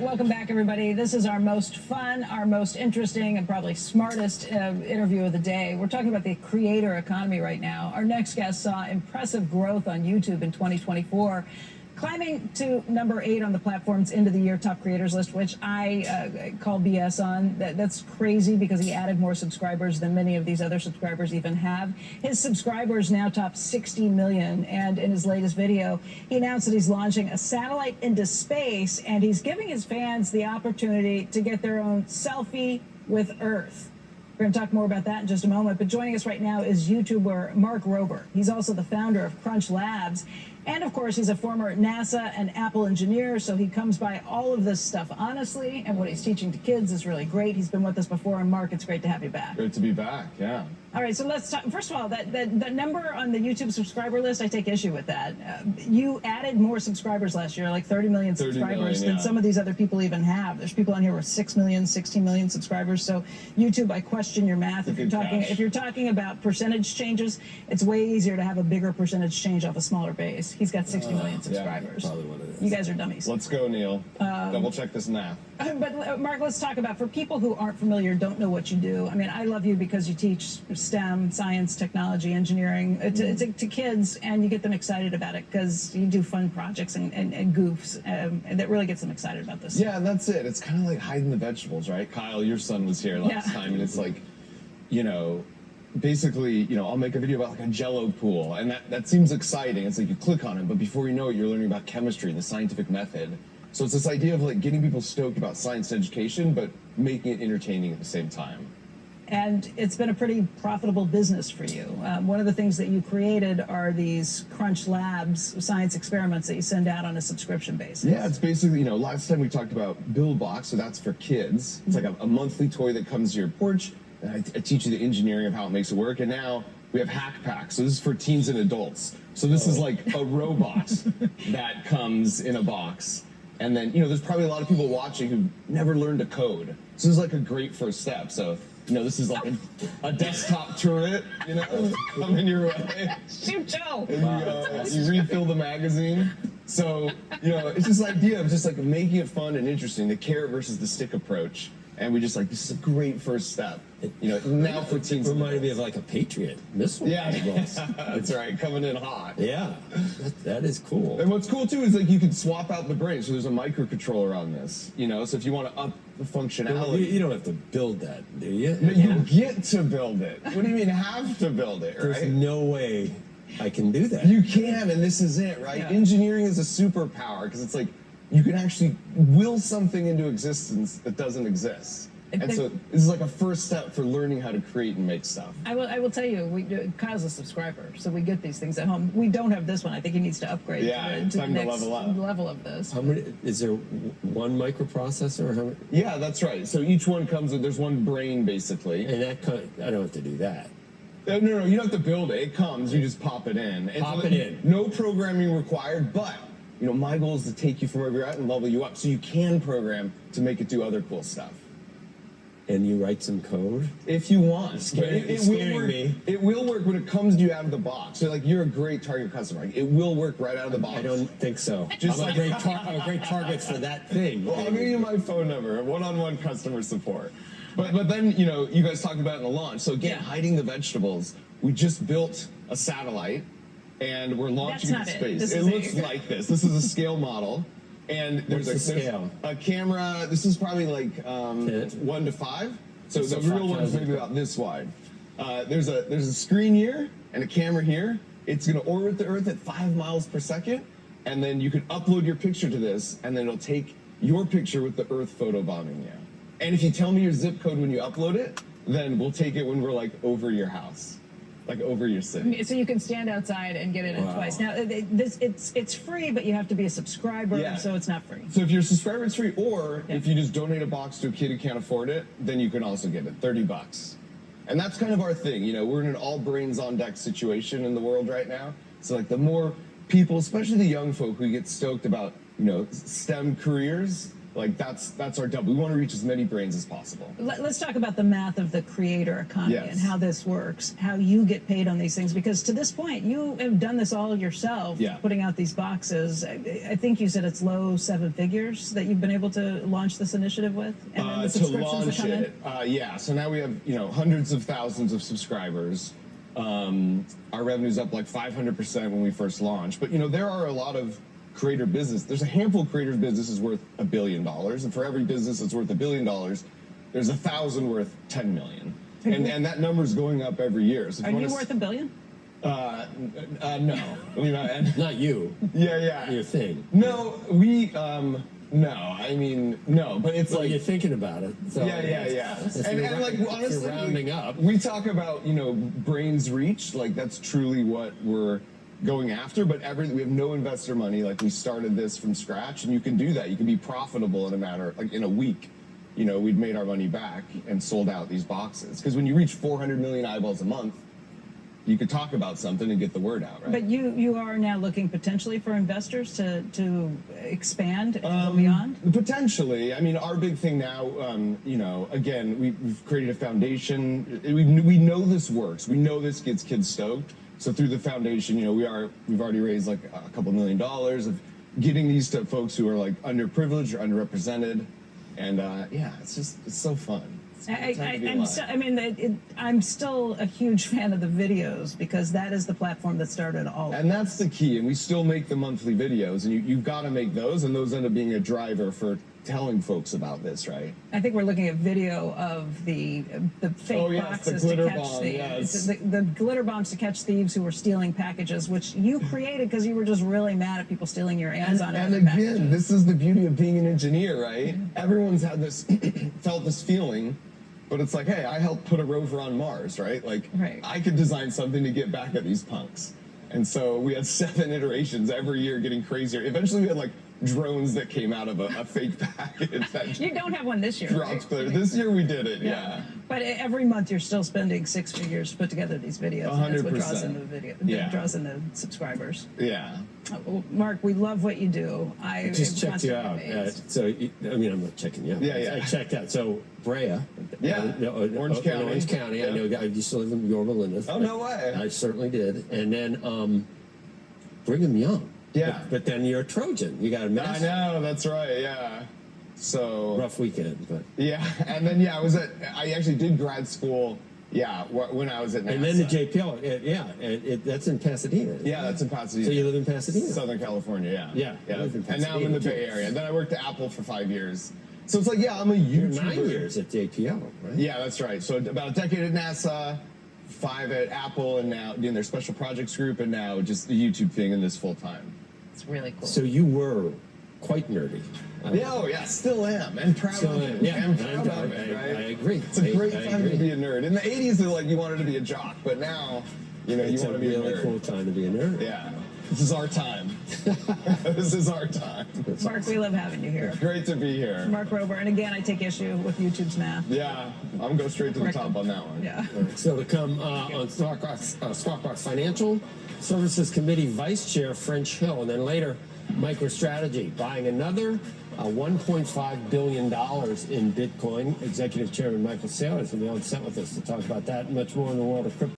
Welcome back, everybody. This is our most fun, our most interesting, and probably smartest interview of the day. We're talking about the creator economy right now. Our next guest saw impressive growth on YouTube in 2024, climbing to number 8 on the platform's end of the year top creators list, which I call BS on. That's crazy because he added more subscribers than many of these other subscribers even have. His subscribers now top 60 million, and in his latest video, he announced that he's launching a satellite into space, and he's giving his fans the opportunity to get their own selfie with Earth. We're going to talk more about that in just a moment, but joining us right now is YouTuber Mark Rober. He's also the founder of Crunch Labs, and of course, he's a former NASA and Apple engineer, so he comes by all of this stuff honestly, and what he's teaching to kids is really great. He's been with us before, and Mark, it's great to have you back. Great to be back, yeah. All right, so let's talk. First of all, that number on the YouTube subscriber list, I take issue with that. You added more subscribers last year, like 30 million subscribers than some of these other people even have. There's people on here with 6 million, 16 million subscribers. So YouTube, I question your math. If you're talking about percentage changes, it's way easier to have a bigger percentage change off a smaller base. He's got 60 million subscribers. Yeah, probably what it is. You guys are dummies. Let's go, Neil. Double check this math. But Mark, let's talk about, for people who aren't familiar, don't know what you do. I mean, I love you because you teach STEM, science, technology, engineering to kids, and you get them excited about it because you do fun projects and goofs and that really gets them excited about this. Yeah, that's it. It's kind of like hiding the vegetables, right? Kyle, your son was here last time, and it's like, you know, basically, you know, I'll make a video about like a Jello pool, and that seems exciting. It's like you click on it, but before you know it, you're learning about chemistry and the scientific method. So it's this idea of like getting people stoked about science education, but making it entertaining at the same time. And it's been a pretty profitable business for you. One of the things that you created are these Crunch Labs science experiments that you send out on a subscription basis. Yeah, it's basically, you know, last time we talked about Build Box, so that's for kids. It's like a monthly toy that comes to your porch. And I teach you the engineering of how it makes it work. And now we have Hack Pack. So this is for teens and adults. So this is like a robot that comes in a box. And then, you know, there's probably a lot of people watching who never learned to code. So this is like a great first step. So, you know, this is like a desktop turret, you know, coming your way. Shoot, Joe! And you refill the magazine. So, you know, it's this idea of just like making it fun and interesting, the carrot versus the stick approach. And we just like, this is a great first step. You know, now for teens. It reminded me of like a Patriot missile. Yeah, that's right, coming in hot. Yeah, that is cool. And what's cool too is like you can swap out the brain. So there's a microcontroller on this, you know, so if you want to up the functionality. You don't have to build that, do you? No, you get to build it. What do you mean have to build it, right? There's no way I can do that. You can, and this is it, right? Yeah. Engineering is a superpower because it's like you can actually will something into existence that doesn't exist. And so this is like a first step for learning how to create and make stuff. I will tell you, Kyle's a subscriber, so we get these things at home. We don't have this one. I think he needs to upgrade to the next level of this. How many, is there one microprocessor? How many? Yeah, that's right. So each one comes with, there's one brain basically. And I don't have to do that. No, you don't have to build it. It comes, you just pop it in. And pop it in. No programming required, but you know, my goal is to take you from where you're at and level you up so you can program to make it do other cool stuff. And you write some code? If you want. It will work when it comes to you out of the box. So like you're a great target customer. Like, it will work right out of the box. I don't think so. I'm a great target for that thing. Well, I'll give you my phone number, one-on-one customer support. But then, you know, you guys talked about it in the launch. So again, hiding the vegetables. We just built a satellite and we're launching into space. It looks like this. This is a scale model. And there's a camera. This is probably like 1 to 5. So the real one is maybe about this wide. There's a screen here and a camera here. It's going to orbit the Earth at 5 miles per second, and then you can upload your picture to this, and then it'll take your picture with the Earth photobombing you. And if you tell me your zip code when you upload it, then we'll take it when we're like over your house. Like over your city. So you can stand outside and get it in twice. Now, it's free, but you have to be a subscriber, so it's not free. So if you're a subscriber, it's free. Or if you just donate a box to a kid who can't afford it, then you can also get it, $30. And that's kind of our thing. You know, we're in an all brains on deck situation in the world right now. So like the more people, especially the young folk who get stoked about, you know, STEM careers, Like that's our job. We want to reach as many brains as possible. Let's talk about the math of the creator economy and how this works, how you get paid on these things. Because to this point, you have done this all yourself, putting out these boxes. I think you said it's low 7 figures that you've been able to launch this initiative with, and then the subscriptions that come in. Yeah. So now we have hundreds of thousands of subscribers. Our revenue's up like 500% when we first launched. But there are a lot of creator business. There's a handful of creators businesses worth $1 billion, and for every business that's worth $1 billion, there's 1,000 worth 10 million, and that number is going up every year. So are you worth $1 billion? No, not you. Yeah. Your thing. No, we. No, I mean no, but it's like you're thinking about it. So yeah. And like honestly, rounding up. We talk about brains reach, like that's truly what we're going after, but we have no investor money. Like we started this from scratch, and you can do that. You can be profitable in a matter, like in a week. We'd made our money back and sold out these boxes. Because when you reach 400 million eyeballs a month, you could talk about something and get the word out, right? But you are now looking potentially for investors to expand and go beyond? Potentially. I mean, our big thing now, again, we've created a foundation. We know this works. We know this gets kids stoked. So through the foundation, we've already raised like a couple $1 million of getting these to folks who are like underprivileged or underrepresented, and it's so fun. I'm still a huge fan of the videos because that is the platform that started all of And that's the key. And we still make the monthly videos, and you've got to make those, and those end up being a driver for telling folks about this, right? I think we're looking at video of the fake boxes the glitter to catch bomb, thieves. The glitter bombs to catch thieves who were stealing packages, which you created because you were just really mad at people stealing your Amazon and again, packages. This is the beauty of being an engineer, right? Everyone's had this, felt this feeling, but it's like, hey, I helped put a rover on Mars, right? Like, I could design something to get back at these punks. And so we had 7 iterations every year getting crazier. Eventually we had like drones that came out of a fake package. That you don't have one this year, right? This year we did it, yeah. But every month you're still spending 6 figures to put together these videos. 100%. And that's what draws in the video, draws in the subscribers. Yeah. Well, Mark, we love what you do. I just checked you out. I'm not checking you out. Yeah. I checked out. So Brea, Orange County. Orange County. I know. I used to live in Yorba Linda. Oh, no way. I certainly did. And then Brigham Young. Yeah. But then you're a Trojan. You got a mess. I know. That's right. Yeah. So rough weekend, but yeah. And then I actually did grad school. Yeah, when I was at NASA. And then the JPL, that's in Pasadena. Yeah, that's in Pasadena. So you live in Pasadena? Southern California, yeah. I live in Pasadena. And now I'm in the Bay Area. Then I worked at Apple for 5 years. So it's like, I'm a YouTuber. You're 9 years at JPL, right? Yeah, that's right. So about a decade at NASA, 5 at Apple, and now doing their special projects group, and now just the YouTube thing and this full time. It's really cool. So you were quite nerdy. Still am, and proud of it. Yeah, I'm proud of it, right? I agree. It's a great time to be a nerd. In the 80s, they're like, you wanted to be a jock, but now, you want to be a nerd. It's a really cool time to be a nerd. Yeah. This is our time. This is our time. Mark, we love having you here. Great to be here. Mark Rober, and again, I take issue with YouTube's math. Yeah, I'm going straight to the top on that one. Yeah. So to come on Squawk Box Financial Services Committee Vice Chair French Hill, and then later MicroStrategy buying another $1.5 billion in Bitcoin. Executive Chairman Michael Saylor is going to be on set with us to talk about that and much more in the world of crypto.